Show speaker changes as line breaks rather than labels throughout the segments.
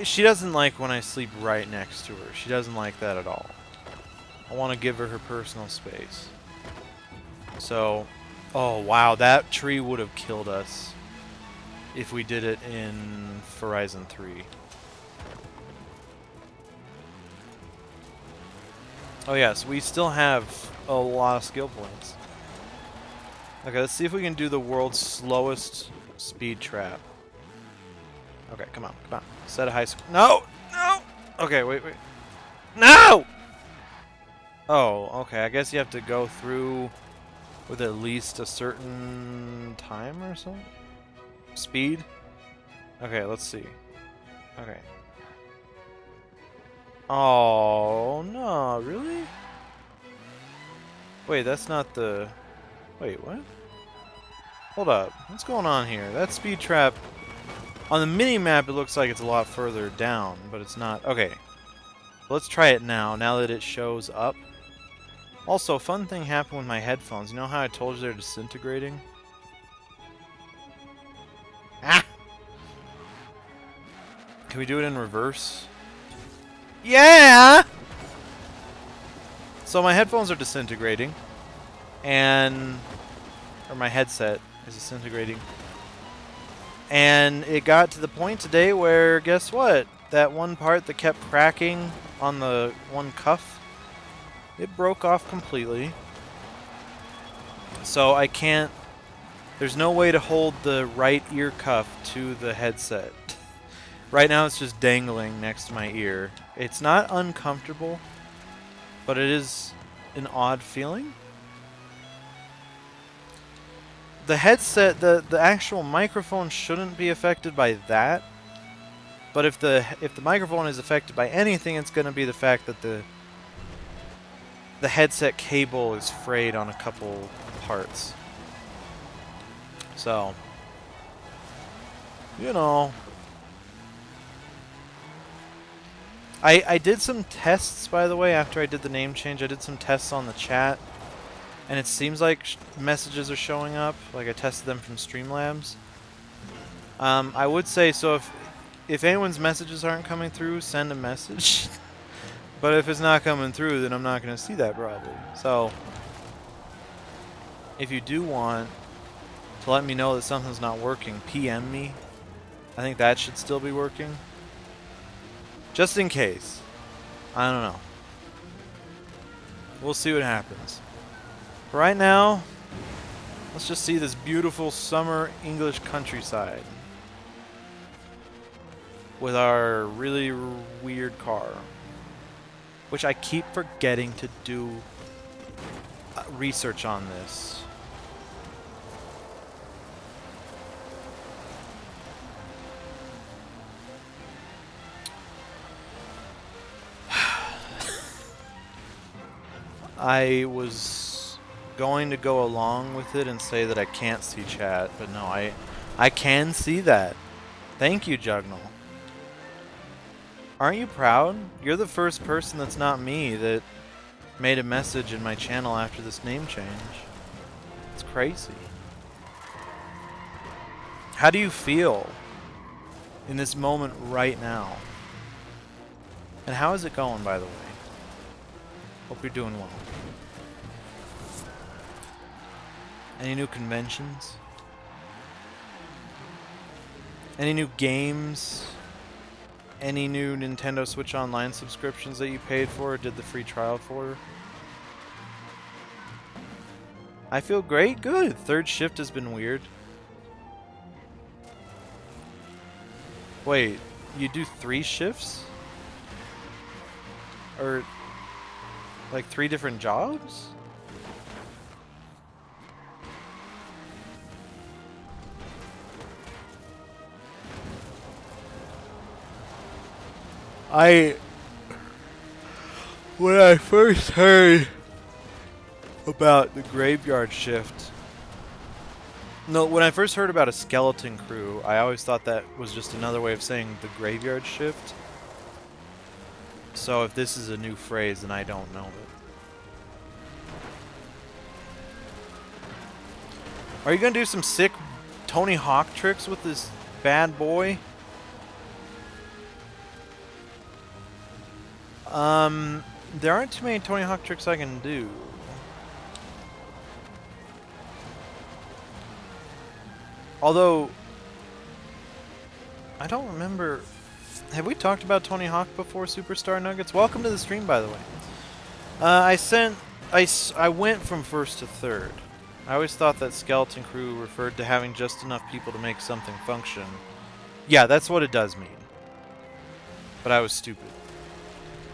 She doesn't like when I sleep right next to her. She doesn't like that at all. I want to give her her personal space. So, oh wow, that tree would have killed us if we did it in Horizon 3. Oh yes, we still have a lot of skill points. Okay, let's see if we can do the world's slowest speed trap. Okay, come on, come on. Set a high score. No! No! Okay, wait. No! Oh, okay, I guess you have to go through with at least a certain time or something? Speed? Okay, let's see. Okay. Oh, no, really? Wait, that's not the... Wait, what? Hold up. What's going on here? That speed trap... On the mini-map, it looks like it's a lot further down, but it's not. Okay. Let's try it now that it shows up. Also, a fun thing happened with my headphones. You know how I told you they're disintegrating? Ah! Can we do it in reverse? Yeah! So my headphones are disintegrating. Or my headset is disintegrating. And it got to the point today where, guess what? That one part that kept cracking on the one cuff, it broke off completely. So I can't... There's no way to hold the right ear cuff to the headset. Right now it's just dangling next to my ear. It's not uncomfortable, but it is an odd feeling. The headset, the actual microphone shouldn't be affected by that. But if the microphone is affected by anything, it's going to be the fact that the headset cable is frayed on a couple parts. So, you know, I did some tests, by the way, after I did the name change. I did some tests on the chat. And it seems like messages are showing up. Like I tested them from Streamlabs. I would say, so if anyone's messages aren't coming through, send a message. But if it's not coming through, then I'm not going to see that probably. So, if you do want to let me know that something's not working, PM me. I think that should still be working. Just in case. I don't know. We'll see what happens. Right now, let's just see this beautiful summer English countryside with our really weird car, which I keep forgetting to do research on this. I was going to go along with it and say that I can't see chat, but no, I can see that. Thank you, Jugnal. Aren't you proud? You're the first person that's not me that made a message in my channel after this name change. It's crazy. How do you feel in this moment right now? And how is it going, by the way? Hope you're doing well. Any new conventions? Any new games? Any new Nintendo Switch Online subscriptions that you paid for or did the free trial for? I feel great. Good. Third shift has been weird. Wait, you do 3 shifts? Or like 3 different jobs? When I first heard about the graveyard shift, when I first heard about a skeleton crew, I always thought that was just another way of saying the graveyard shift. So if this is a new phrase, then I don't know it. Are you gonna do some sick Tony Hawk tricks with this bad boy? There aren't too many Tony Hawk tricks I can do. Although, I don't remember. Have we talked about Tony Hawk before, Superstar Nuggets? Welcome to the stream, by the way. I went from first to third. I always thought that Skeleton Crew referred to having just enough people to make something function. Yeah, that's what it does mean. But I was stupid.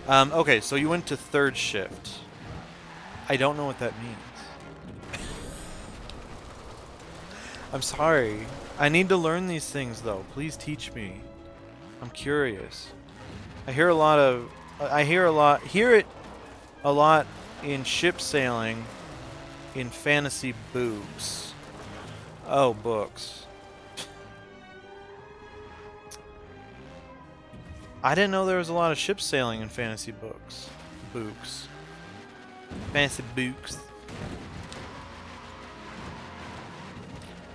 Okay, so you went to third shift. I don't know what that means. I'm sorry. I need to learn these things, though. Please teach me. I'm curious. I hear a lot in ship sailing, in fantasy books. Oh, books. I didn't know there was a lot of ship sailing in fantasy books. Books. Fantasy books.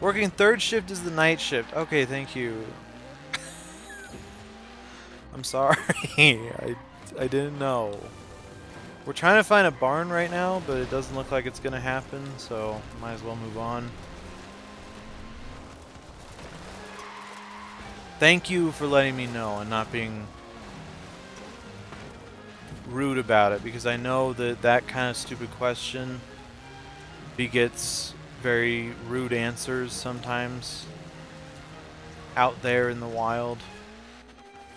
Working third shift is the night shift. Okay, thank you. I'm sorry. I didn't know. We're trying to find a barn right now, but it doesn't look like it's going to happen, so might as well move on. Thank you for letting me know and not being rude about it, because I know that that kind of stupid question begets very rude answers sometimes out there in the wild.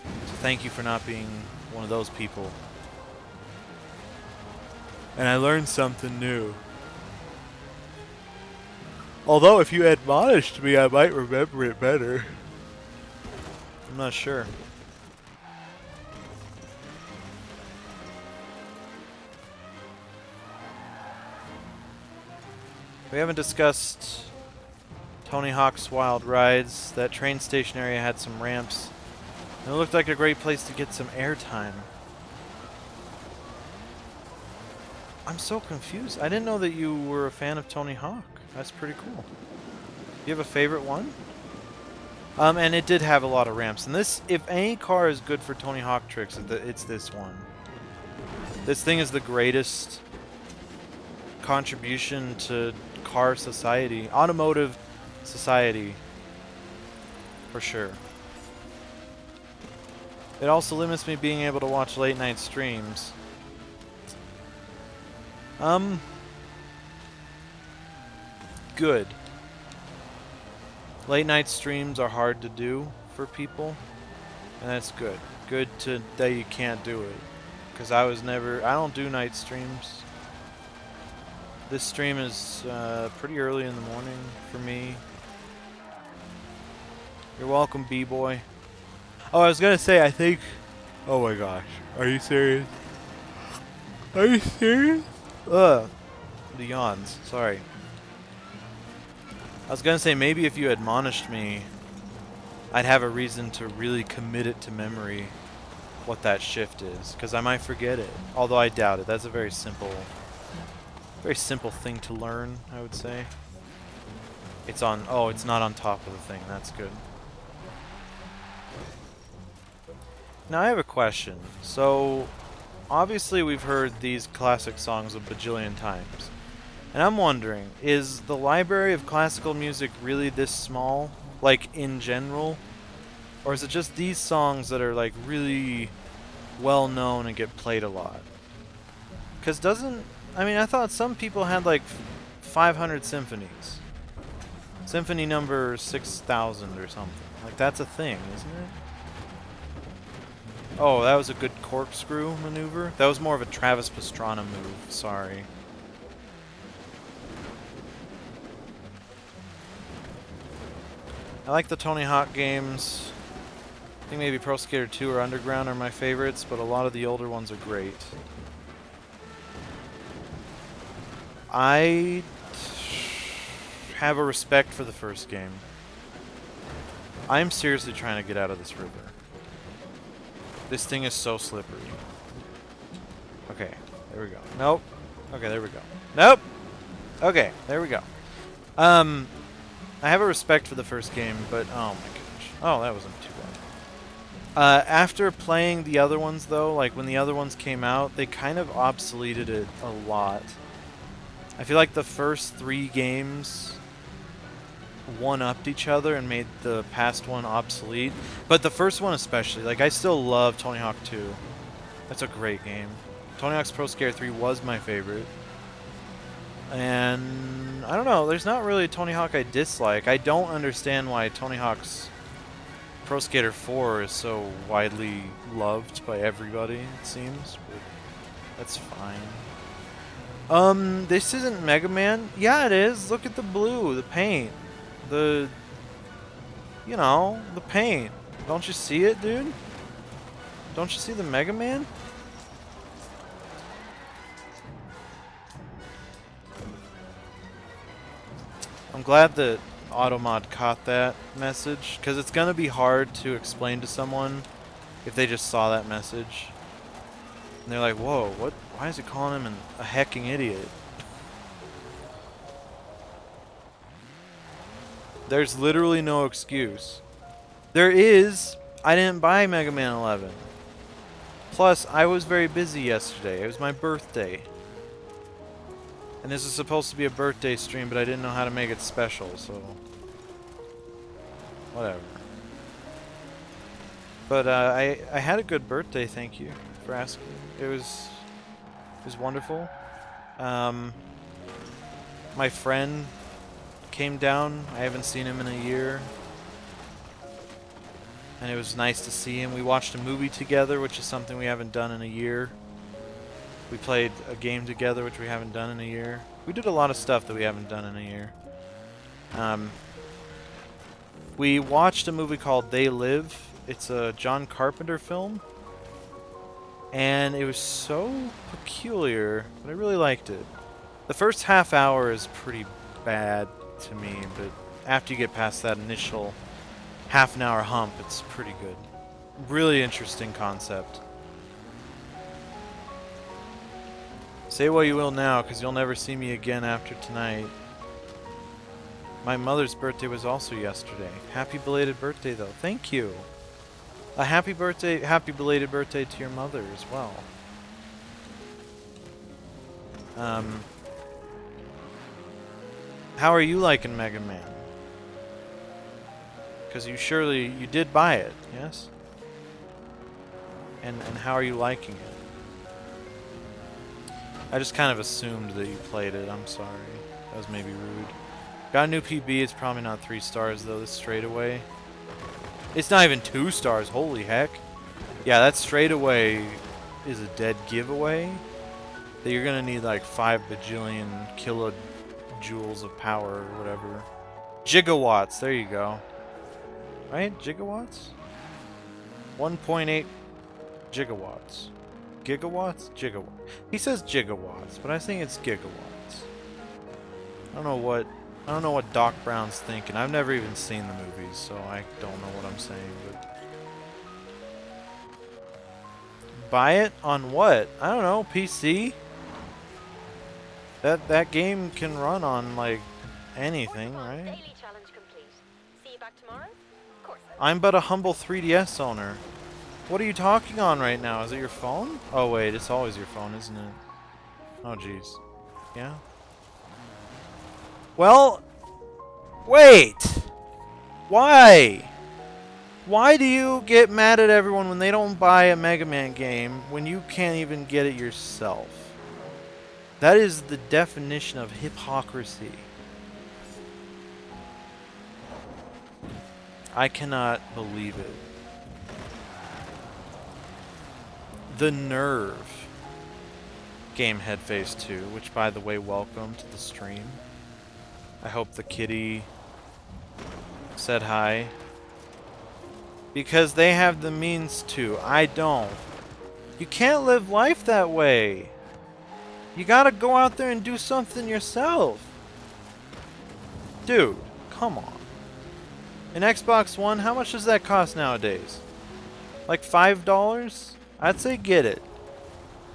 So thank you for not being one of those people. And I learned something new. Although if you admonished me, I might remember it better. I'm not sure. We haven't discussed Tony Hawk's Wild Rides. That train station area had some ramps. And it looked like a great place to get some airtime. I'm so confused. I didn't know that you were a fan of Tony Hawk. That's pretty cool. You have a favorite one? And it did have a lot of ramps. And this, if any car is good for Tony Hawk tricks, it's this one. This thing is the greatest contribution to car society, automotive society, for sure. It also limits me being able to watch late night streams. Good. Late night streams are hard to do for people, and that's good. Good that you can't do it, because I don't do night streams. This stream is pretty early in the morning for me. You're welcome, B-boy. Oh, I was gonna say, I think... Oh my gosh. Are you serious? Are you serious? Ugh. The yawns. Sorry. I was gonna say, maybe if you admonished me, I'd have a reason to really commit it to memory what that shift is, because I might forget it. Although I doubt it. That's a very simple thing to learn, I would say. It's on... Oh, it's not on top of the thing. That's good. Now I have a question. So, obviously we've heard these classic songs a bajillion times. And I'm wondering, is the library of classical music really this small? Like, in general? Or is it just these songs that are, like, really well known and get played a lot? Because I thought some people had, like, 500 symphonies. Symphony number 6,000 or something. Like, that's a thing, isn't it? Oh, that was a good corkscrew maneuver? That was more of a Travis Pastrana move, sorry. I like the Tony Hawk games. I think maybe Pro Skater 2 or Underground are my favorites, but a lot of the older ones are great. I have a respect for the first game. I'm seriously trying to get out of this river. This thing is so slippery. Okay, there we go. Nope. Okay, there we go. Nope! Okay, there we go. I have a respect for the first game, but oh my gosh. Oh, that wasn't too bad. After playing the other ones, though, like when the other ones came out, they kind of obsoleted it a lot. I feel like the first 3 games one-upped each other and made the past one obsolete. But the first one especially, like I still love Tony Hawk 2. That's a great game. Tony Hawk's Pro Skater 3 was my favorite. And I don't know, there's not really a Tony Hawk I dislike. I don't understand why Tony Hawk's Pro Skater 4 is so widely loved by everybody, it seems, but that's fine. This isn't Mega Man. Yeah, it is. Look at the blue, the paint. The paint. Don't you see it, dude? Don't you see the Mega Man? I'm glad that Automod caught that message, because it's going to be hard to explain to someone if they just saw that message. And they're like, whoa, what? Why is he calling him a hecking idiot? There's literally no excuse. There is, I didn't buy Mega Man 11. Plus, I was very busy yesterday. It was my birthday. And this is supposed to be a birthday stream, but I didn't know how to make it special, so... whatever. But I had a good birthday, thank you for asking. It was wonderful. My friend came down. I haven't seen him in a year. And it was nice to see him. We watched a movie together, which is something we haven't done in a year. We played a game together, which we haven't done in a year. We did a lot of stuff that we haven't done in a year. We watched a movie called They Live. It's a John Carpenter film. And it was so peculiar, but I really liked it. The first half hour is pretty bad to me, but after you get past that initial half an hour hump, it's pretty good. Really interesting concept. Say what you will now, because you'll never see me again after tonight. My mother's birthday was also yesterday. Happy belated birthday, though. Thank you. A happy belated birthday to your mother as well. How are you liking Mega Man? Because you did buy it, yes? And how are you liking it? I just kind of assumed that you played it. I'm sorry. That was maybe rude. Got a new PB. It's probably not 3 stars, though, this straightaway. It's not even 2 stars. Holy heck. Yeah, that straightaway is a dead giveaway. That you're going to need like 5 bajillion kilojoules of power or whatever. Gigawatts. There you go. Right? Gigawatts? 1.8 gigawatts. Gigawatts? Gigawatts. He says gigawatts, but I think it's gigawatts. I don't know what Doc Brown's thinking. I've never even seen the movies, so I don't know what I'm saying, but... buy it on what? I don't know, PC? That game can run on, like, anything, right? I'm but a humble 3DS owner. What are you talking on right now? Is it your phone? Oh wait, it's always your phone, isn't it? Oh jeez. Yeah? Well, wait! Why? Why do you get mad at everyone when they don't buy a Mega Man game when you can't even get it yourself? That is the definition of hypocrisy. I cannot believe it. The nerve. Gamehead Phase 2, which by the way, welcome to the stream. I hope the kitty said hi. Because they have the means to. I don't. You can't live life that way. You gotta go out there and do something yourself. Dude, come on. An Xbox One, how much does that cost nowadays? Like $5? I'd say get it.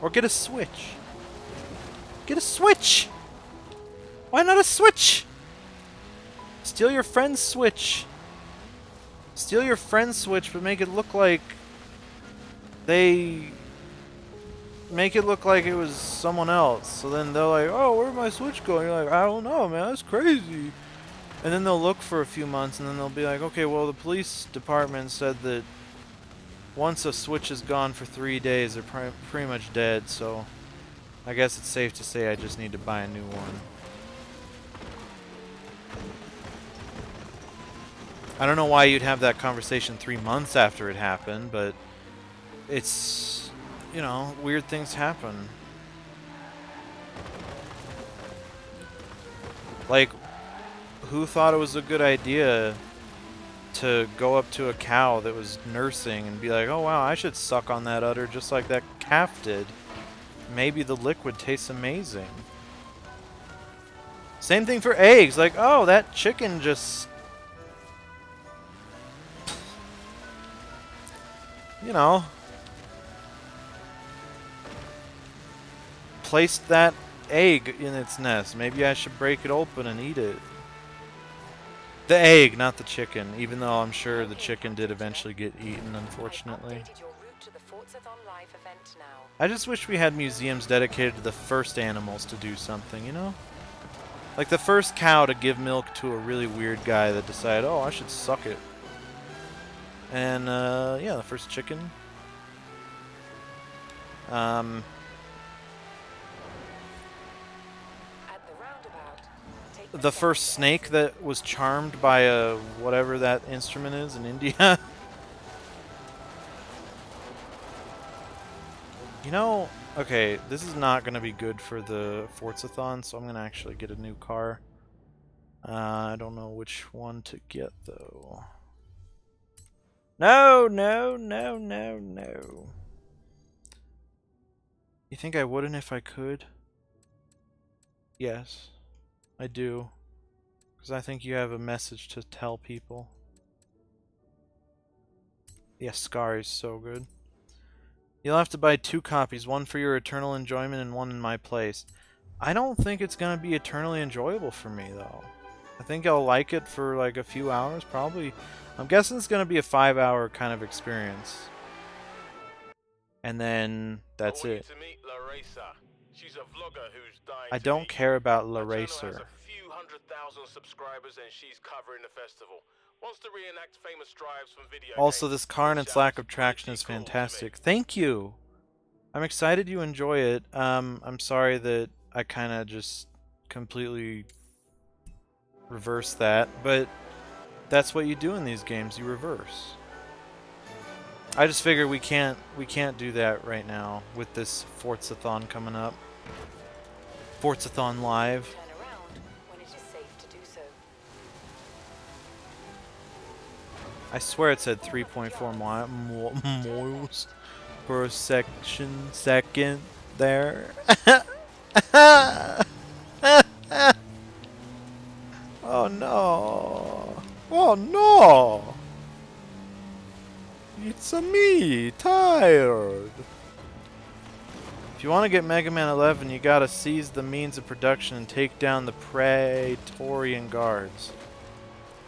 Or get a Switch. Get a Switch! Why not a Switch? Steal your friend's Switch. Steal your friend's Switch, but make it look like they make it look like it was someone else. So then they're like, oh, where'd my Switch go? And you're like, I don't know, man, that's crazy. And then they'll look for a few months, and then they'll be like, okay, well, the police department said that once a Switch is gone for 3 days, they're pretty much dead, so I guess it's safe to say I just need to buy a new one. I don't know why you'd have that conversation 3 months after it happened, but it's, you know, weird things happen. Like, who thought it was a good idea to go up to a cow that was nursing and be like, oh wow, I should suck on that udder just like that calf did. Maybe the liquid tastes amazing. Same thing for eggs. Like, oh, that chicken just, you know, placed that egg in its nest. Maybe I should break it open and eat it. The egg, not the chicken, even though I'm sure the chicken did eventually get eaten, unfortunately. I just wish we had museums dedicated to the first animals to do something, you know? Like the first cow to give milk to a really weird guy that decided, oh, I should suck it. And, yeah, the first chicken. The first snake that was charmed by a whatever that instrument is in India. You know, okay, this is not going to be good for the Forza-thon, so I'm going to actually get a new car. I don't know which one to get, though. No, no, no, no, no. You think I wouldn't if I could? Yes. I do, because I think you have a message to tell people. Yes, Scar is so good. You'll have to buy 2 copies, one for your eternal enjoyment and one in my place. I don't think it's going to be eternally enjoyable for me, though. I think I'll like it for like a few hours, probably. I'm guessing it's going to be a 5-hour kind of experience. And then that's it.
She's a vlogger who's dying.
I don't care about La Racer.
Has a few 100,000 subscribers and she's covering the festival. Wants to reenact famous drives from video
Also,
games.
this car and its lack of traction is fantastic. Thank you. I'm excited you enjoy it. I'm sorry that I kind of just completely reversed that, but that's what you do in these games. You reverse. I just figure we can't do that right now with this Forza-thon coming up. Forza-thon live.
Turn around when it is safe to do so.
I swear it said 3.4 miles per second there. Oh no! Oh no! It's a me, tired. If you want to get Mega Man 11, you gotta seize the means of production and take down the Praetorian Guards.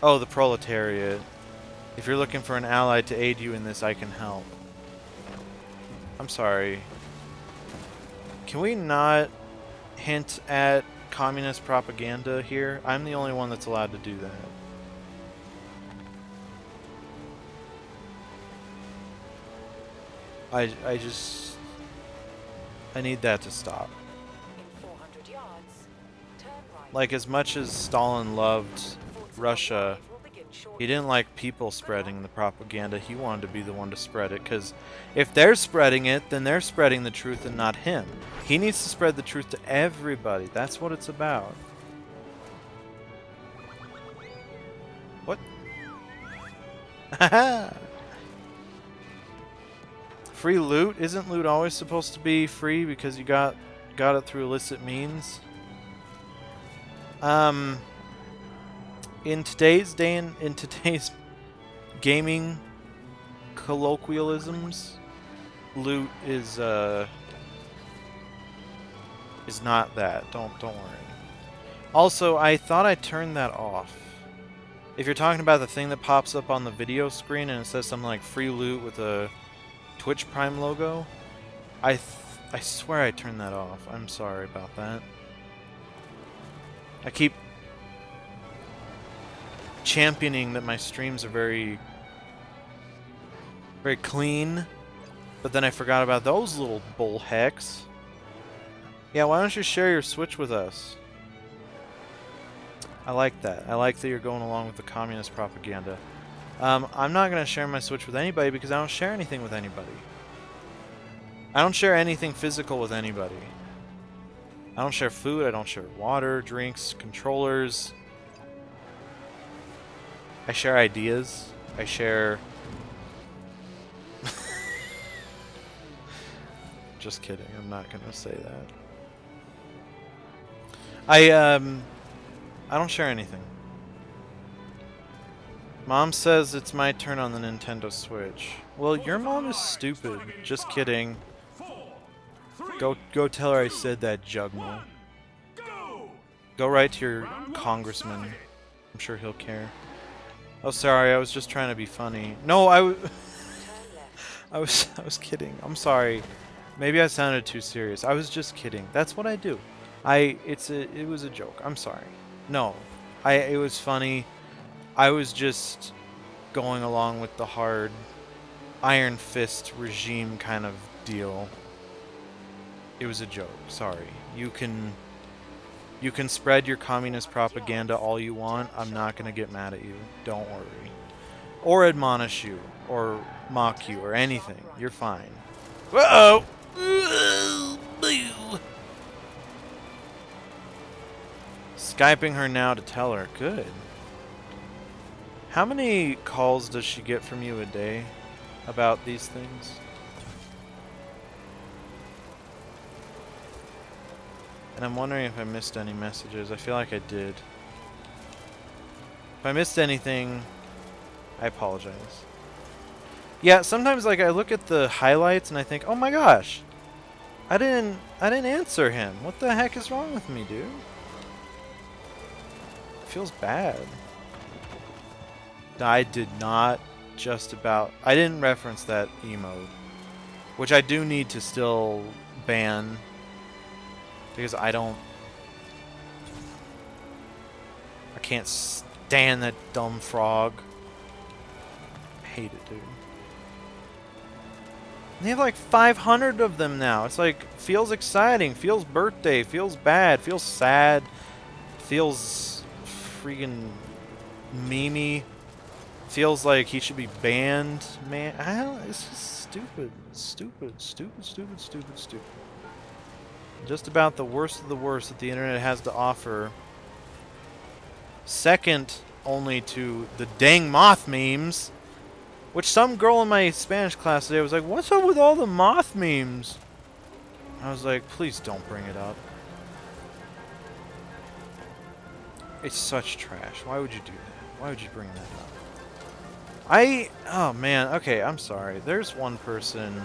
Oh, the proletariat. If you're looking for an ally to aid you in this, I can help. I'm sorry. Can we not hint at communist propaganda here? I'm the only one that's allowed to do that. I just... I need that to stop.
In 400 yards, turn right.
Like, as much as Stalin loved Russia, he didn't like people spreading the propaganda. He wanted to be the one to spread it, because if they're spreading it, then they're spreading the truth and not him. He needs to spread the truth to everybody. That's what it's about. What? Haha! Free loot? Isn't loot always supposed to be free because you got it through illicit means? In today's gaming colloquialisms, loot is not that. Don't worry. Also, I thought I turned that off. If you're talking about the thing that pops up on the video screen and it says something like free loot with a Twitch Prime logo. I swear I turned that off. I'm sorry about that. I keep championing that my streams are very clean, but then I forgot about those little bullhecks. Yeah, why don't you share your Switch with us? I like that. I like that you're going along with the communist propaganda. I'm not going to share my Switch with anybody because I don't share anything with anybody. I don't share anything physical with anybody. I don't share food, I don't share water, drinks, controllers. I share ideas. I share... Just kidding, I'm not going to say that. I don't share anything. Mom says it's my turn on the Nintendo Switch. Well, your mom is stupid. Just kidding. Go tell her I said that, Jugmo. Go write to your congressman. I'm sure he'll care. Oh, sorry, I was just trying to be funny. No, I was kidding. I'm sorry. Maybe I sounded too serious. I was just kidding. That's what I do. It was a joke. I'm sorry. No. It was funny. I was just going along with the hard Iron Fist regime kind of deal. It was a joke. Sorry. You can spread your communist propaganda all you want. I'm not going to get mad at you. Don't worry. Or admonish you. Or mock you. Or anything. You're fine. Uh-oh! Skyping her now to tell her. Good. How many calls does she get from you a day about these things? And I'm wondering if I missed any messages. I feel like I did. If I missed anything, I apologize. Yeah, sometimes like I look at the highlights and I think, "Oh my gosh. I didn't answer him. What the heck is wrong with me, dude?" It feels bad. I did not I didn't reference that emote, which I do need to still ban because I can't stand that dumb frog. I hate it, dude. And they have like 500 of them now. It's like, feels exciting, feels birthday, feels bad, feels sad, feels freaking memey. Feels like he should be banned, man. It's just stupid. Stupid. Just about the worst of the worst that the internet has to offer. Second only to the dang moth memes. Which some girl in my Spanish class today was like, "What's up with all the moth memes?" I was like, please don't bring it up. It's such trash. Why would you do that? Why would you bring that up? Oh man, okay, I'm sorry. There's one person.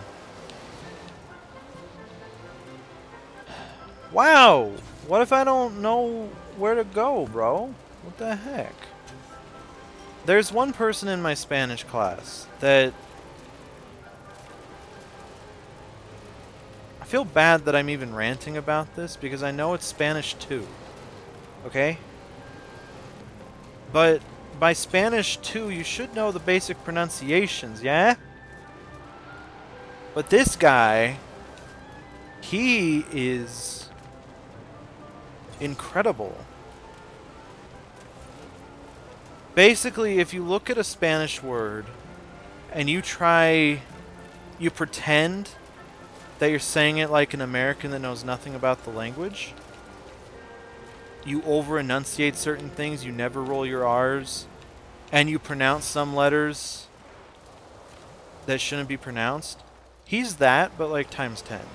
Wow! What if I don't know where to go, bro? What the heck? There's one person in my Spanish class that... I feel bad that I'm even ranting about this because I know it's Spanish too. Okay? But... by Spanish 2, you should know the basic pronunciations, yeah? But this guy, he is incredible. Basically, if you look at a Spanish word and you pretend that you're saying it like an American that knows nothing about the language, you over-enunciate certain things, you never roll your R's, and you pronounce some letters that shouldn't be pronounced. He's that, but like times 10.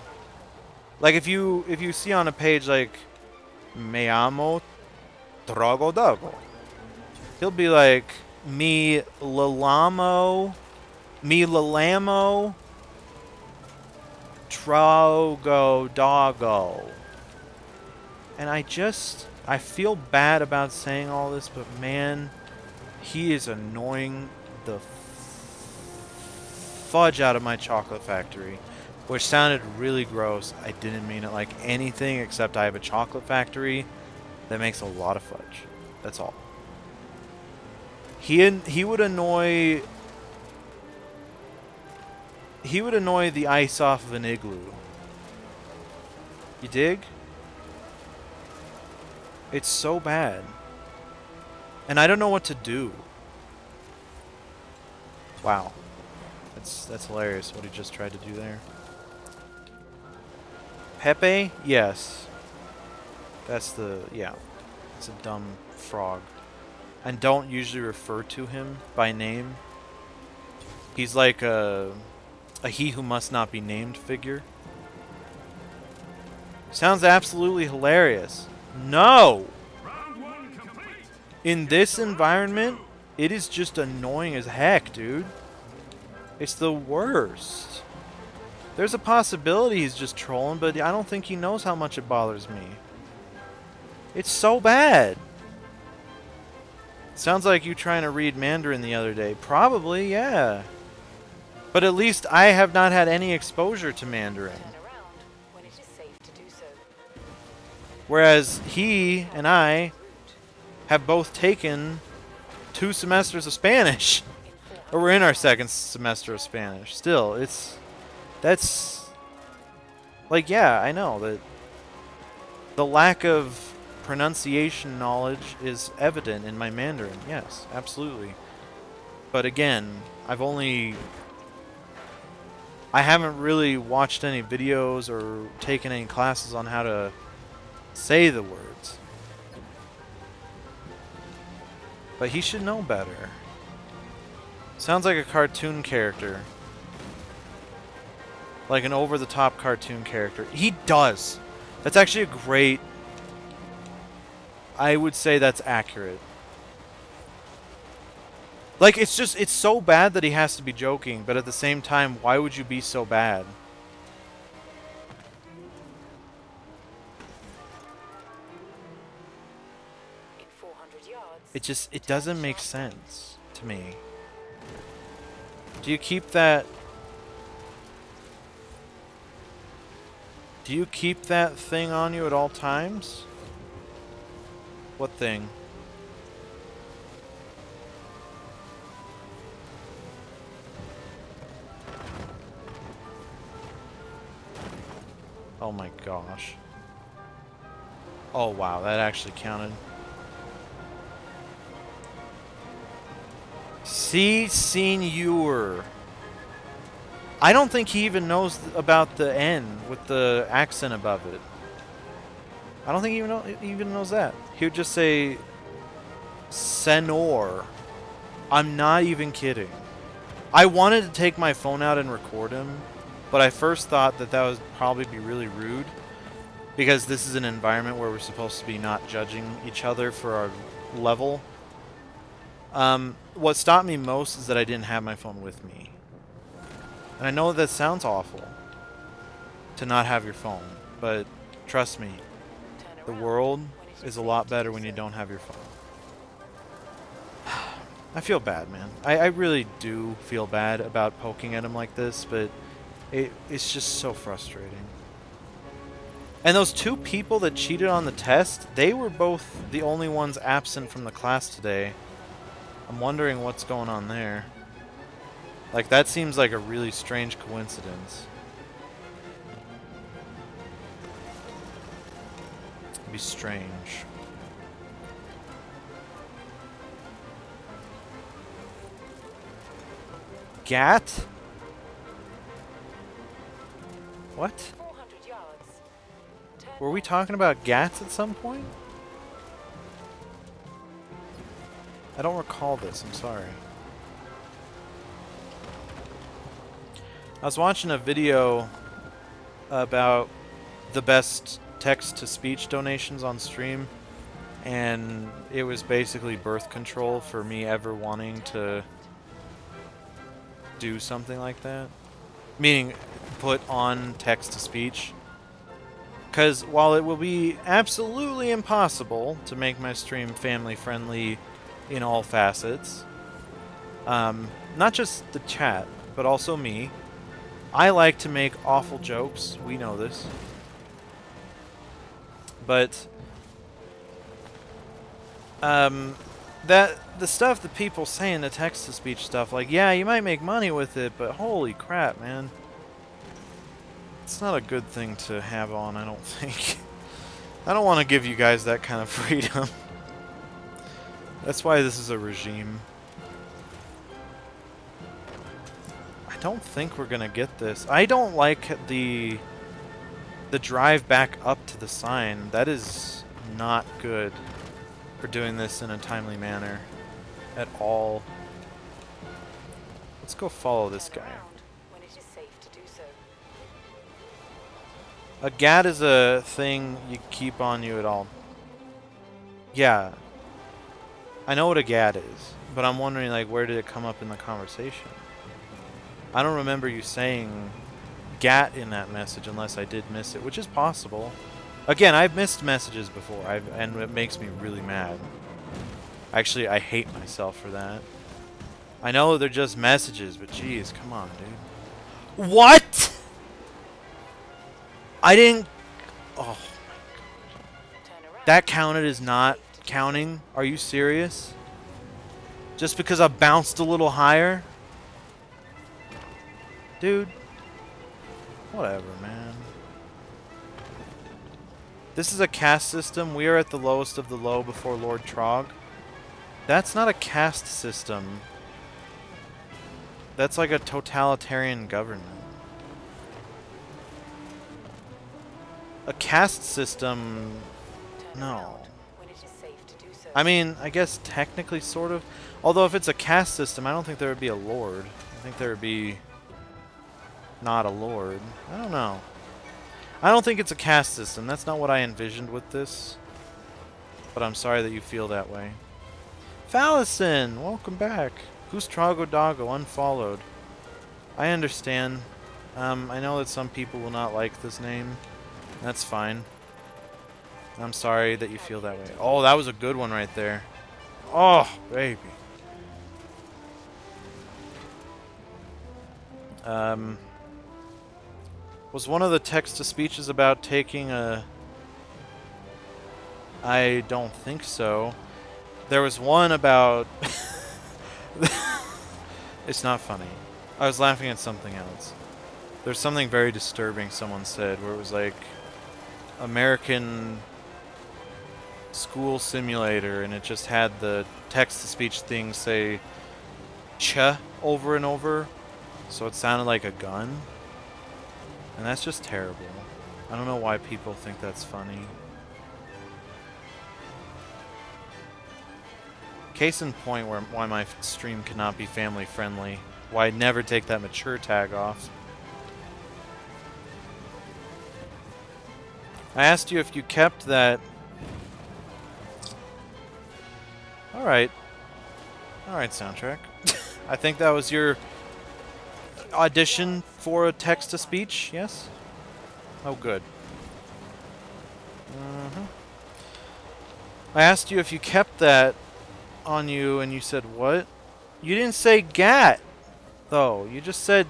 Like if you see on a page like Me amo Drogodago, he'll be like me lalamo Trogodago. And I feel bad about saying all this, but man, he is annoying the fudge out of my chocolate factory, which sounded really gross. I didn't mean it like anything except I have a chocolate factory that makes a lot of fudge. That's all. He would annoy the ice off of an igloo. You dig? It's so bad. And I don't know what to do. Wow. That's hilarious what he just tried to do there. Pepe? Yes. That's the... yeah. It's a dumb frog. And don't usually refer to him by name. He's like a he who must not be named figure. Sounds absolutely hilarious. No! In this environment, it is just annoying as heck, dude. It's the worst. There's a possibility he's just trolling, but I don't think he knows how much it bothers me. It's so bad. Sounds like you trying to read Mandarin the other day. Probably, yeah. But at least I have not had any exposure to Mandarin.
Turn around when it is safe to do so.
Whereas he and I have both taken 2 semesters of Spanish. Or we're in our 2nd semester of Spanish. Still, that's like, yeah, I know that the lack of pronunciation knowledge is evident in my Mandarin. Yes, absolutely. But again, I haven't really watched any videos or taken any classes on how to say the words. But he should know better. Sounds like a cartoon character. Like an over-the-top cartoon character. He does. That's actually a great... I would say that's accurate. Like, it's so bad that he has to be joking, but at the same time, why would you be so bad?
In 400 yards.
It doesn't make sense to me. Do you keep that... Do you keep that thing on you at all times? What thing? Oh my gosh. Oh wow, that actually counted. Si, senor. I don't think he even knows about the N with the accent above it. I don't think he even knows that. He would just say senor. I'm not even kidding. I wanted to take my phone out and record him, but I first thought that would probably be really rude because this is an environment where we're supposed to be not judging each other for our level. What stopped me most is that I didn't have my phone with me. And I know that sounds awful to not have your phone, but trust me, the world is a lot better when you don't have your phone. I feel bad, man. I really do feel bad about poking at him like this, but it's just so frustrating. And those 2 people that cheated on the test, they were both the only ones absent from the class today. I'm wondering what's going on there. Like, that seems like a really strange coincidence. It'd be strange. Gat? What?
400 yards. Turn
Were we talking about gats at some point? I don't recall this, I'm sorry. I was watching a video about the best text-to-speech donations on stream, and it was basically birth control for me ever wanting to do something like that. Meaning, put on text-to-speech. Because while it will be absolutely impossible to make my stream family-friendly in all facets, not just the chat, but also me. I like to make awful jokes. We know this. But that the stuff that people say in the text-to-speech stuff, like, yeah, you might make money with it, but holy crap, man. It's not a good thing to have on, I don't think. I don't want to give you guys that kind of freedom. That's why this is a regime. I don't think we're gonna get this. I don't like the drive back up to the sign. That is not good for doing this in a timely manner at all. Let's go follow this guy.
When it is safe to do so.
A GAT is a thing you keep on you at all. Yeah. I know what a GAT is, but I'm wondering, like, where did it come up in the conversation? I don't remember you saying GAT in that message unless I did miss it, which is possible. Again, I've missed messages before, and it makes me really mad. Actually, I hate myself for that. I know they're just messages, but geez, come on, dude. What? I didn't... Oh, my God. That counted as not counting? Are you serious? Just because I bounced a little higher? Dude. Whatever, man. This is a caste system. We are at the lowest of the low before Lord Trog. That's not a caste system. That's like a totalitarian government. A caste system... No. I mean, I guess technically sort of. Although if it's a caste system, I don't think there would be a lord. I think there would be... not a lord. I don't know. I don't think it's a caste system. That's not what I envisioned with this. But I'm sorry that you feel that way. Fallison, welcome back. Who's Trago Doggo? Unfollowed. I understand. I know that some people will not like this name. That's fine. I'm sorry that you feel that way. Oh, that was a good one right there. Oh, baby. Was one of the text-to-speeches about taking a... I don't think so. There was one about... It's not funny. I was laughing at something else. There's something very disturbing someone said where it was like American school simulator and it just had the text-to-speech thing say "ch" over and over, so it sounded like a gun. And that's just terrible. I don't know why people think that's funny. Case in point why my stream cannot be family friendly. Why I'd never take that mature tag off. I asked you if you kept that... Alright. Alright, soundtrack. I think that was your audition for a text-to-speech, yes? Oh, good. I asked you if you kept that on you, and you said what? You didn't say GAT, though. You just said...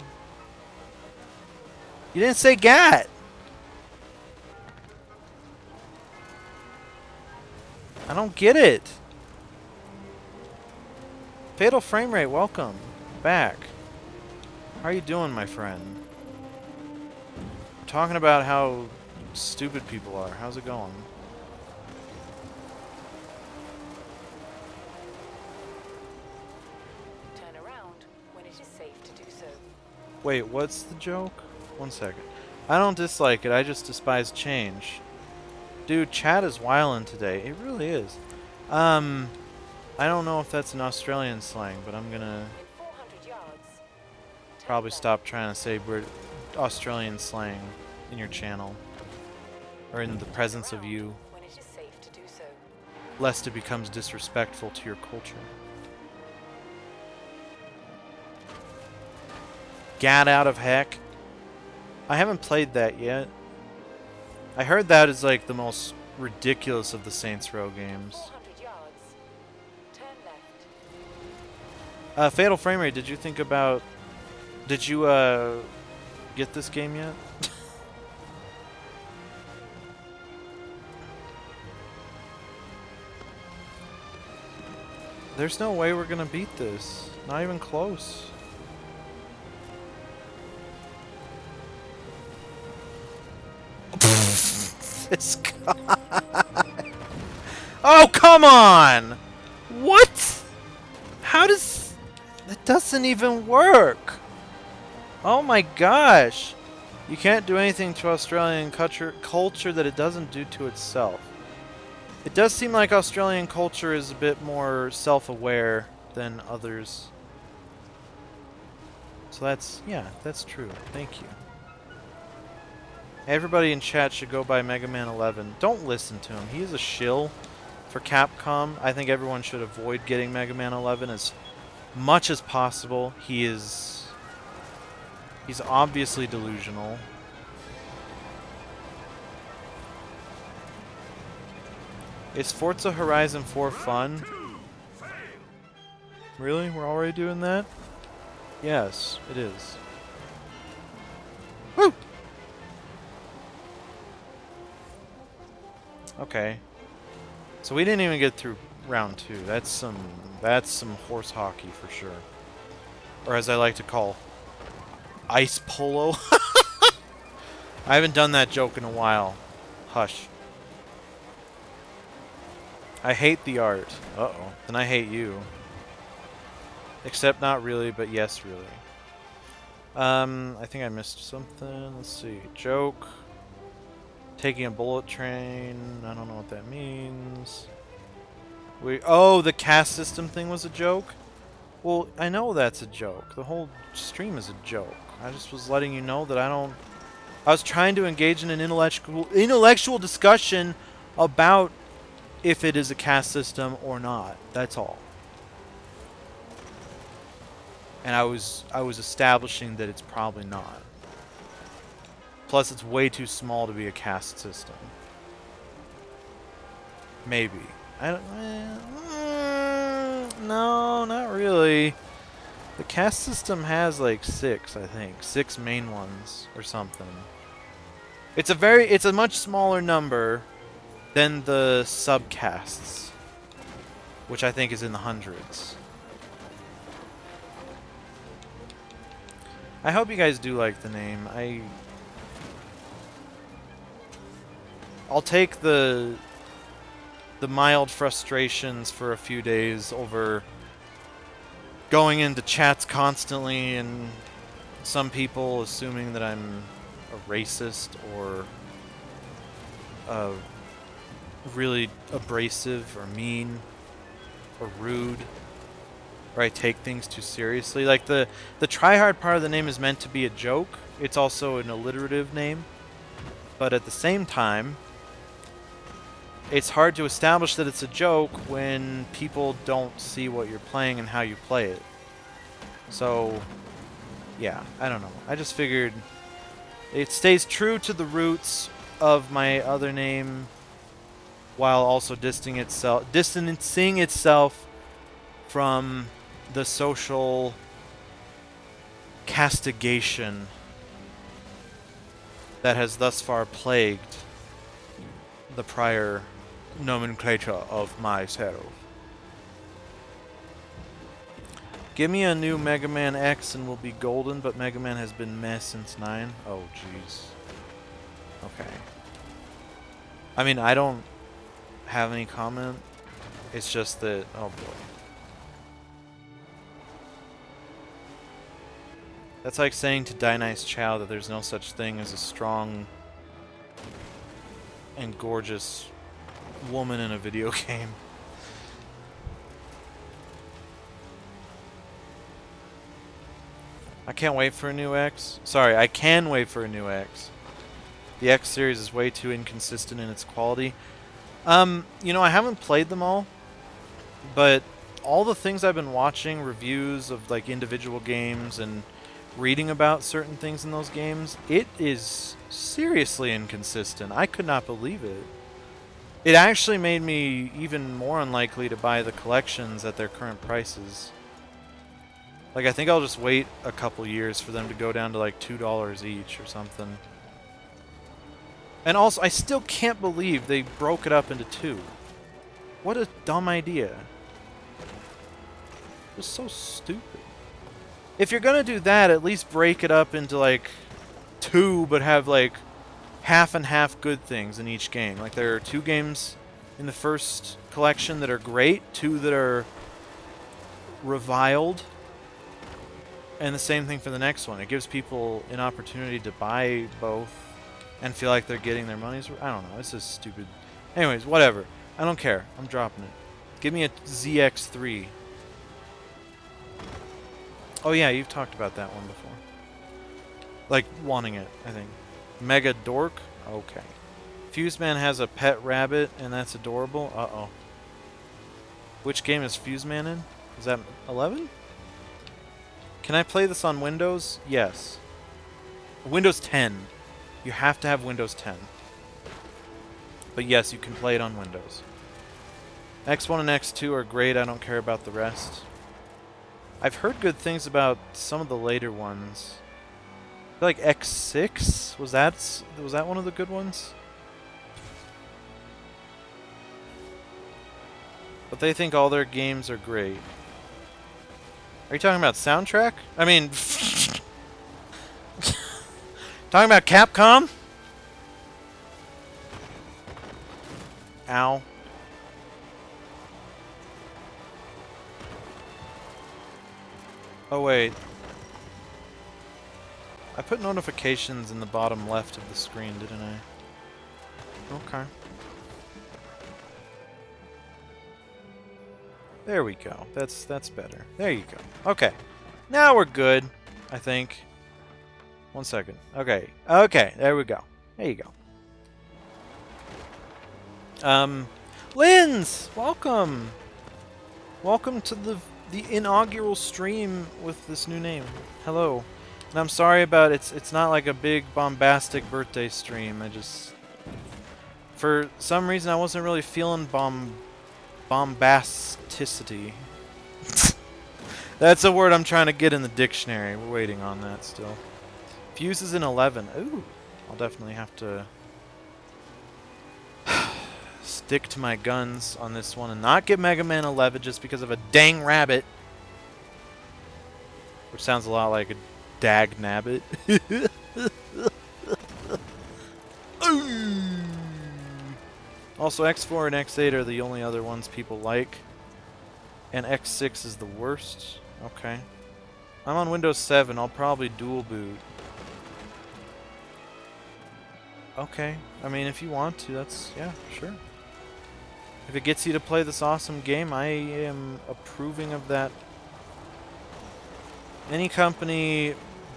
You didn't say GAT! I don't get it. Fatal Frame Rate, welcome back. How are you doing, my friend? We're talking about how stupid people are. How's it going?
Turn around when it is safe to do so.
Wait, what's the joke? 1 second. I don't dislike it, I just despise change. Dude, chat is wildin' today. It really is. I don't know if that's an Australian slang, but I'm gonna
In 400 yards.
probably stop trying to say Australian slang in your channel. Or in the presence of you,
When it is safe to do so.
lest it becomes disrespectful to your culture. Gat out of heck. I haven't played that yet. I heard that is like the most ridiculous of the Saints Row games.
400 yards. Turn left.
Fatal Frame Rate, did you think about Did you get this game yet? There's no way we're gonna beat this. Not even close. This guy. Oh, come on! What? How does... That doesn't even work. Oh my gosh. You can't do anything to Australian culture that it doesn't do to itself. It does seem like Australian culture is a bit more self-aware than others. So that's, yeah, that's true. Thank you. Everybody in chat should go buy Mega Man 11. Don't listen to him. He is a shill for Capcom. I think everyone should avoid getting Mega Man 11 as much as possible. He's obviously delusional. Is Forza Horizon 4 fun? Really? We're already doing that? Yes, it is. Woo! Okay. So we didn't even get through round 2. That's some horse hockey for sure. Or as I like to call, ice polo. I haven't done that joke in a while. Hush. I hate the art. Uh-oh. Then I hate you. Except not really, but yes, really. I think I missed something. Let's see. Joke. Taking a bullet train. I don't know what that means. Oh, the caste system thing was a joke? Well, I know that's a joke. The whole stream is a joke. I just was letting you know that I was trying to engage in an intellectual discussion about if it is a caste system or not. That's all. And I was establishing that it's probably not. Plus, it's way too small to be a caste system. Maybe. I don't. No, not really. The caste system has like 6, I think, 6 main ones or something. It's a much smaller number than the subcastes, which I think is in the hundreds. I hope you guys do like the name. I'll take the mild frustrations for a few days over going into chats constantly and some people assuming that I'm a racist or really abrasive or mean or rude, or I take things too seriously. Like the tryhard part of the name is meant to be a joke. It's also an alliterative name, but at the same time, it's hard to establish that it's a joke when people don't see what you're playing and how you play it. So, yeah, I don't know. I just figured it stays true to the roots of my other name while also distancing itself from the social castigation that has thus far plagued the prior nomenclature of myself. Give me a new Mega Man X and we'll be golden, but Mega Man has been meh since 9. Oh, jeez. Okay. I mean, I don't have any comment. It's just that, oh boy. That's like saying to Die Nice Chow that there's no such thing as a strong and gorgeous woman in a video game. I can't wait for a new X. Sorry, I can wait for a new X. The X series is way too inconsistent in its quality. You know, I haven't played them all, but all the things I've been watching, reviews of like individual games and reading about certain things in those games, it is seriously inconsistent. I could not believe it. It actually made me even more unlikely to buy the collections at their current prices. Like, I think I'll just wait a couple years for them to go down to like $2 each or something. And also, I still can't believe they broke it up into 2. What a dumb idea. It's so stupid. If you're gonna do that, at least break it up into like 2, but have like half and half good things in each game. Like, there are 2 games in the first collection that are great, 2 that are reviled, and the same thing for the next one. It gives people an opportunity to buy both and feel like they're getting their money's worth. I don't know. This is stupid. Anyways, whatever. I don't care. I'm dropping it. Give me a ZX3. Oh yeah, you've talked about that one before. Like, wanting it, I think. Mega Dork? Okay. Fuseman has a pet rabbit, and that's adorable. Uh-oh. Which game is Fuseman in? Is that 11? Can I play this on Windows? Yes. Windows 10. You have to have Windows 10. But yes, you can play it on Windows. X1 and X2 are great. I don't care about the rest. I've heard good things about some of the later ones. I feel like X6? Was that one of the good ones? But they think all their games are great. Are you talking about soundtrack? I mean... talking about Capcom? Ow. Oh wait. I put notifications in the bottom left of the screen, didn't I? Okay. There we go. That's better. There you go. Okay. Now we're good, I think. 1 second. Okay. Okay, there we go. There you go. Linz! Welcome! Welcome to the inaugural stream with this new name. Hello. And I'm sorry about it's not like a big bombastic birthday stream. I just... For some reason I wasn't really feeling bombasticity. That's a word I'm trying to get in the dictionary. We're waiting on that still. Fuse is in 11. Ooh. I'll definitely have to stick to my guns on this one and not get Mega Man 11 just because of a dang rabbit. Which sounds a lot like a dag nabbit. Also, X4 and X8 are the only other ones people like. And X6 is the worst. Okay. I'm on Windows 7. I'll probably dual boot. Okay. I mean, if you want to, that's... yeah, sure. If it gets you to play this awesome game, I am approving of that. Any company,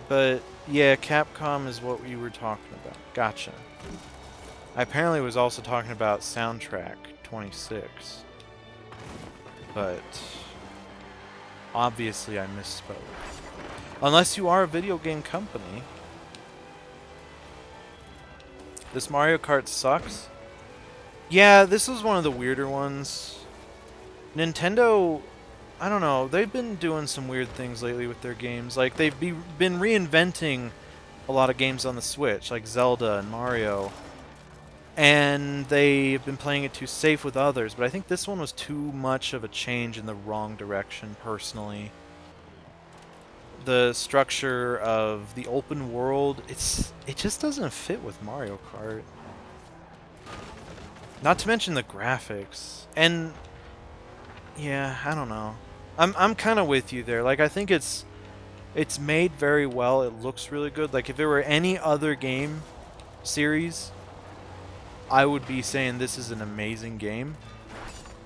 but yeah, Capcom is what you were talking about. Gotcha. I apparently was also talking about Soundtrack 26. But obviously I misspoke. Unless you are a video game company. This Mario Kart sucks. Yeah, this is one of the weirder ones. Nintendo, I don't know, they've been doing some weird things lately with their games. Like, they've been reinventing a lot of games on the Switch, like Zelda and Mario. And they've been playing it too safe with others, but I think this one was too much of a change in the wrong direction, personally. The structure of the open world, it just doesn't fit with Mario Kart. Not to mention the graphics. And yeah, I don't know. I'm kind of with you there. Like, I think it's made very well. It looks really good. Like, if it were any other game series, I would be saying this is an amazing game.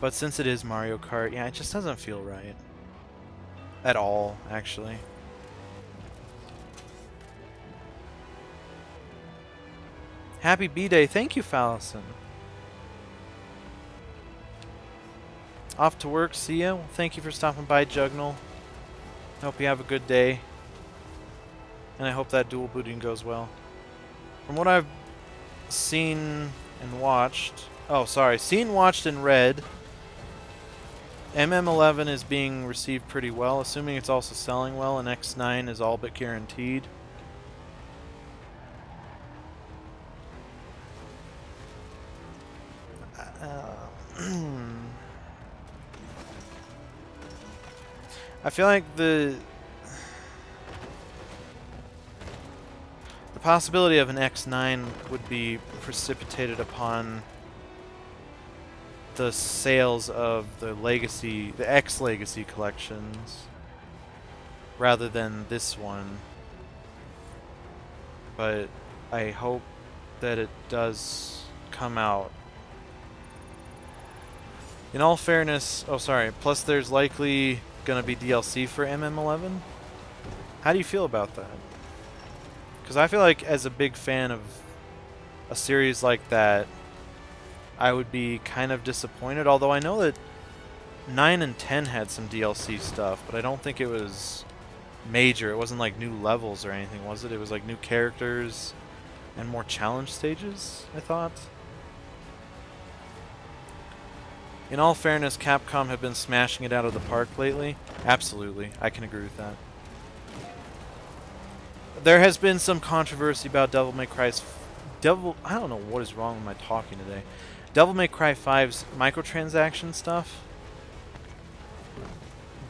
But since it is Mario Kart, yeah, it just doesn't feel right. At all, actually. Happy B-Day. Thank you, Fallison. Off to work. See ya. Well, thank you for stopping by, Jugnal. I hope you have a good day. And I hope that dual booting goes well. From what I've seen and watched... oh, sorry. Seen, watched, and read... MM11 is being received pretty well, assuming it's also selling well, and X9 is all but guaranteed. I feel like the possibility of an X9 would be precipitated upon the sales of the Legacy, the X Legacy collections, rather than this one. But I hope that it does come out. In all fairness, oh sorry, plus there's likely gonna be DLC for MM11. How do you feel about that? Because I feel like as a big fan of a series like that, I would be kind of disappointed, although I know that 9 and 10 had some DLC stuff, but I don't think it was major. It wasn't like new levels or anything, was it? It was like new characters and more challenge stages, I thought. In all fairness, Capcom have been smashing it out of the park lately. Absolutely, I can agree with that. There has been some controversy about Devil May Cry's... I don't know what is wrong with my talking today. Devil May Cry 5's microtransaction stuff.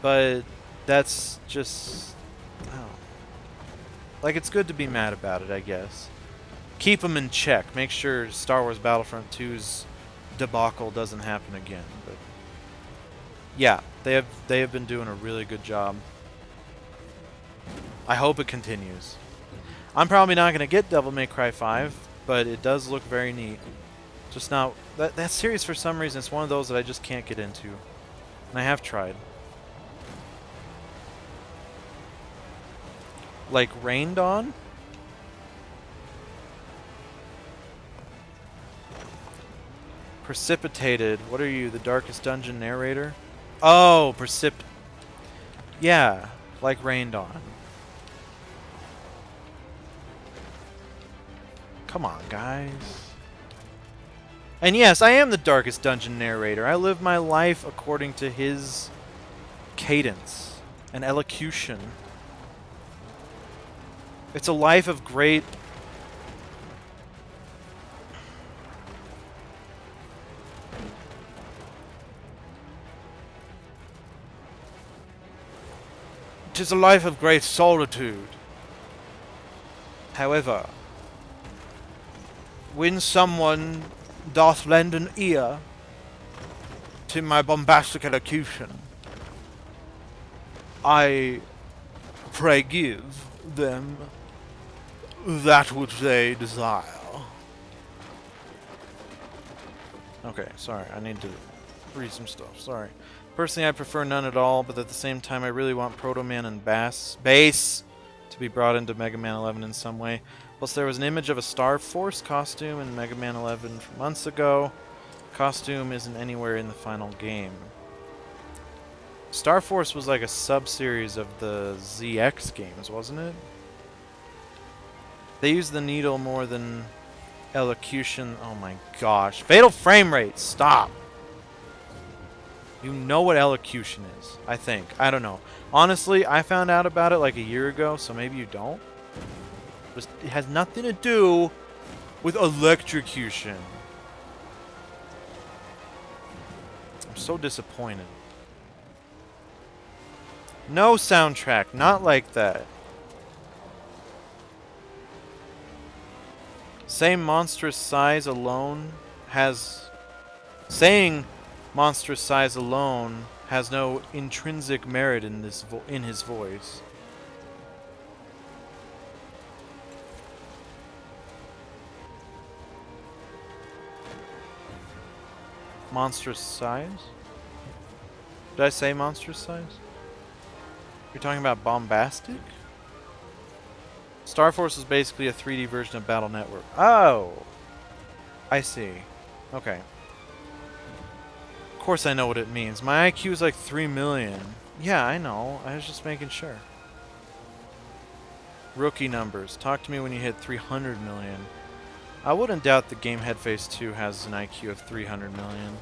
But that's just... I don't know. Like, it's good to be mad about it, I guess. Keep them in check. Make sure Star Wars Battlefront 2's debacle doesn't happen again. But yeah, they have been doing a really good job. I hope it continues. I'm probably not going to get Devil May Cry 5, but it does look very neat. Just not... That series, for some reason, it's one of those that I just can't get into. And I have tried. Like Rain Dawn? Precipitated. What are you, the Darkest Dungeon narrator? Oh, yeah, like Rain Dawn. Come on, guys. And yes, I am the Darkest Dungeon narrator. I live my life according to his cadence and elocution. It's a life of great... Tis a life of great solitude. However, when someone doth lend an ear to my bombastic elocution, I pray give them that which they desire. Okay, sorry, I need to read some stuff, sorry. Personally, I prefer none at all, but at the same time, I really want Proto Man and Bass to be brought into Mega Man 11 in some way. Plus, there was an image of a Star Force costume in Mega Man 11 from months ago. Costume isn't anywhere in the final game. Star Force was like a sub-series of the ZX games, wasn't it? They used the needle more than elocution. Oh my gosh. Fatal frame rate! Stop! You know what elocution is, I think. I don't know. Honestly, I found out about it like a year ago, so maybe you don't. Just, it has nothing to do with electrocution. I'm so disappointed. No soundtrack, not like that. Saying monstrous size alone has no intrinsic merit in this in his voice. Monstrous size? Did I say monstrous size? You're talking about bombastic? Star Force is basically a 3D version of Battle Network. Oh! I see. Okay. Of course I know what it means. My IQ is like 3 million. Yeah, I know. I was just making sure. Rookie numbers. Talk to me when you hit 300 million. I wouldn't doubt the game Headface 2 has an IQ of 300 million.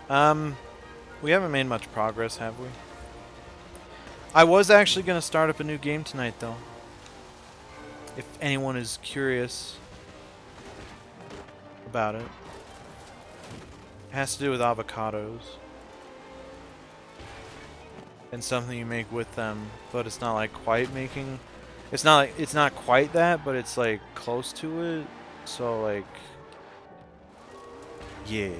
We haven't made much progress, have we? I was actually going to start up a new game tonight, though. If anyone is curious about it. It has to do with avocados. And something you make with them, but it's not like quite making... It's not quite that, but it's like close to it. So like... Yeah.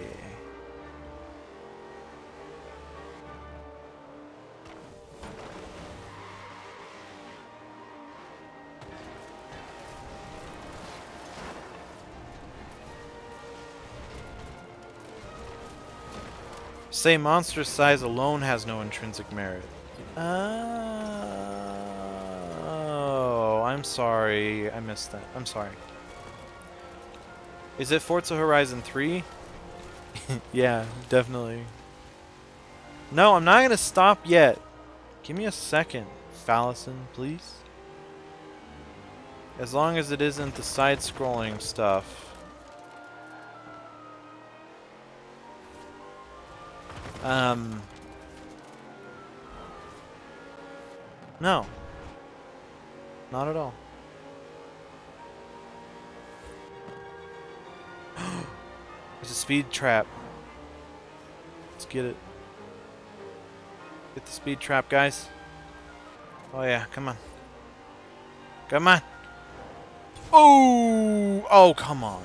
Say monster size alone has no intrinsic merit. Oh, I'm sorry. I missed that. I'm sorry. Is it Forza Horizon 3? Yeah, definitely. No, I'm not gonna stop yet. Give me a second, Fallison, please. As long as it isn't the side-scrolling stuff. No. Not at all. There's a speed trap. Let's get it. Get the speed trap, guys. Oh yeah, come on. Come on. Oh! Oh, come on.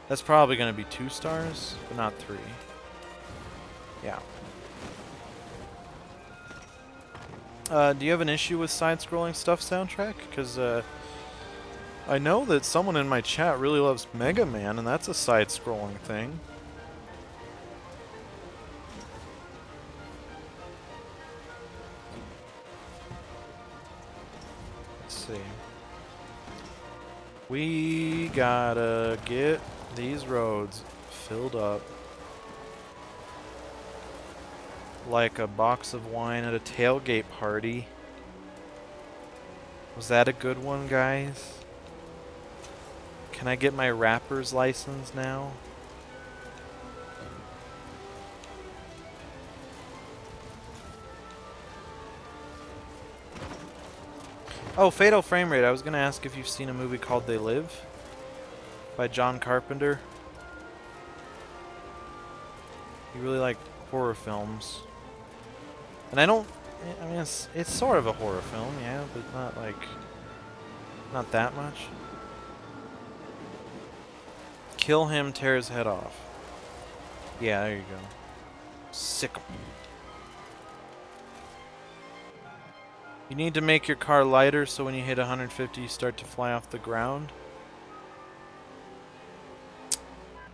That's probably going to be 2 stars, but not 3. Yeah. Do you have an issue with side-scrolling stuff soundtrack? Because I know that someone in my chat really loves Mega Man, and that's a side-scrolling thing. Let's see. We gotta get these roads filled up like a box of wine at a tailgate party. Was that a good one, guys? Can I get my rapper's license now? Oh, Fatal Frame Rate. I was gonna ask if you've seen a movie called They Live by John Carpenter. You really like horror films. And I don't... I mean, it's sort of a horror film, yeah, but not like... Not that much. Kill him, tear his head off. Yeah, there you go. Sick. You need to make your car lighter so when you hit 150 you start to fly off the ground.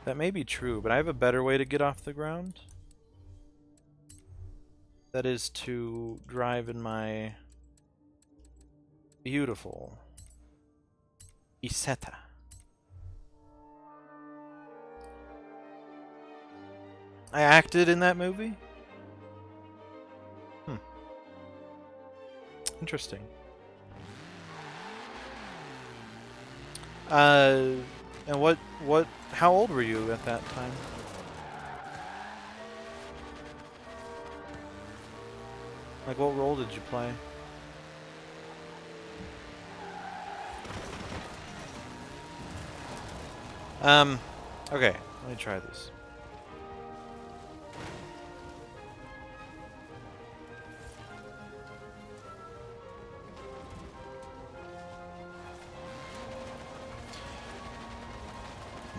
That may be true, but I have a better way to get off the ground. That is to drive in my beautiful Isetta. I acted in that movie? Interesting. And how old were you at that time? Like, what role did you play? Okay, let me try this.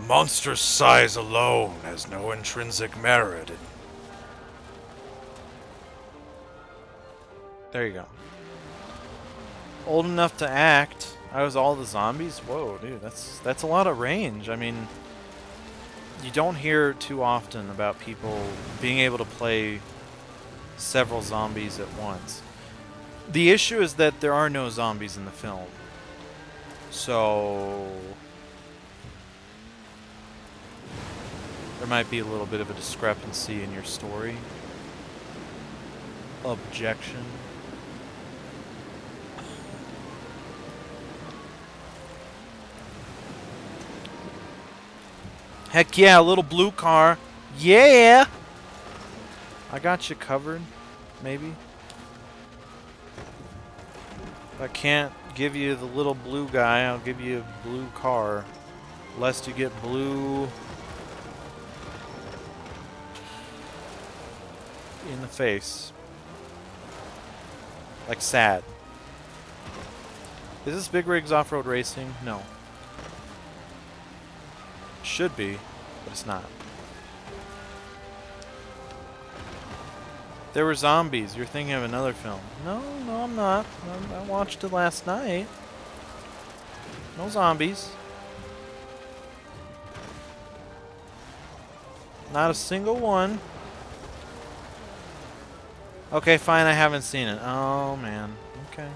Monster size alone has no intrinsic merit. There you go. Old enough to act. I was all the zombies. Whoa, dude, that's a lot of range. I mean, you don't hear too often about people being able to play several zombies at once. The issue is that there are no zombies in the film. So there might be a little bit of a discrepancy in your story. Objection. Heck yeah, a little blue car. Yeah! I got you covered, maybe. If I can't give you the little blue guy, I'll give you a blue car. Lest you get blue in the face. Like sad. Is this Big Rigs Off-Road Racing? No. Should be, but it's not. There were zombies. You're thinking of another film. No, I'm not. I watched it last night. No zombies. Not a single one. Okay, fine. I haven't seen it. Oh, man. Okay.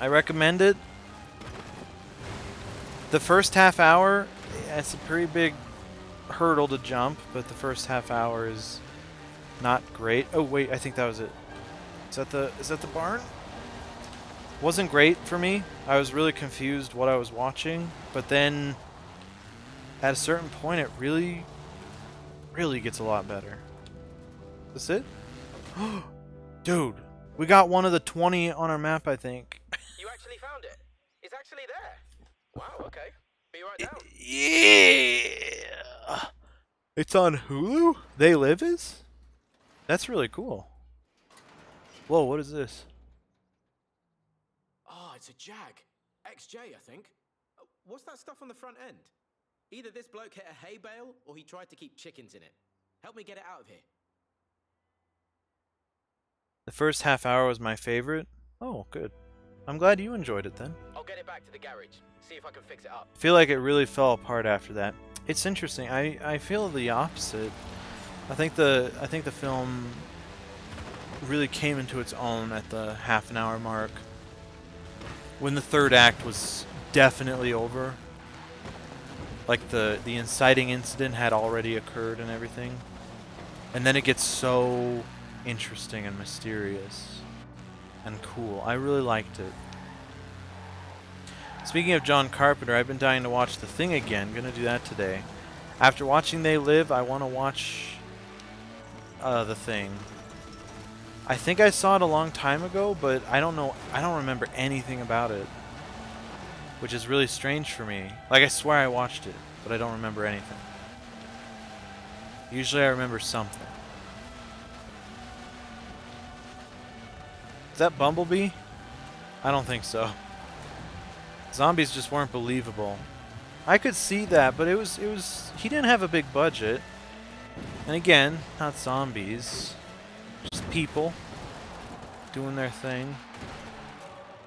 I recommend it. The first half hour, it's a pretty big hurdle to jump, but the first half hour is not great. Oh wait, I think that was it. Is that the barn? Wasn't great for me. I was really confused what I was watching, but then at a certain point it really gets a lot better. Is this it? Dude, we got one of the 20 on our map, I think.
You actually found it? It's actually there. Wow, okay. Be right down.
Yeah. It's on Hulu? They Live is? That's really cool. Whoa, what is this?
Oh, it's a Jag. XJ, I think. What's that stuff on the front end? Either this bloke hit a hay bale, or he tried to keep chickens in it. Help me get it out of here.
The first half hour was my favorite. Oh, good. I'm glad you enjoyed it then.
I'll get it back to the garage. See if I can fix it up.
I feel like it really fell apart after that. It's interesting. I feel the opposite. I think the film really came into its own at the half an hour mark, when the third act was definitely over. Like the inciting incident had already occurred and everything, and then it gets so interesting and mysterious and cool. I really liked it. Speaking of John Carpenter, I've been dying to watch The Thing again. Gonna do that today. After watching They Live, I want to watch The Thing. I think I saw it a long time ago, but I don't know. I don't remember anything about it, which is really strange for me. Like, I swear I watched it, but I don't remember anything. Usually I remember something. Is that Bumblebee? I don't think so. Zombies just weren't believable. I could see that, but it was he didn't have a big budget. And again, not zombies. Just people doing their thing.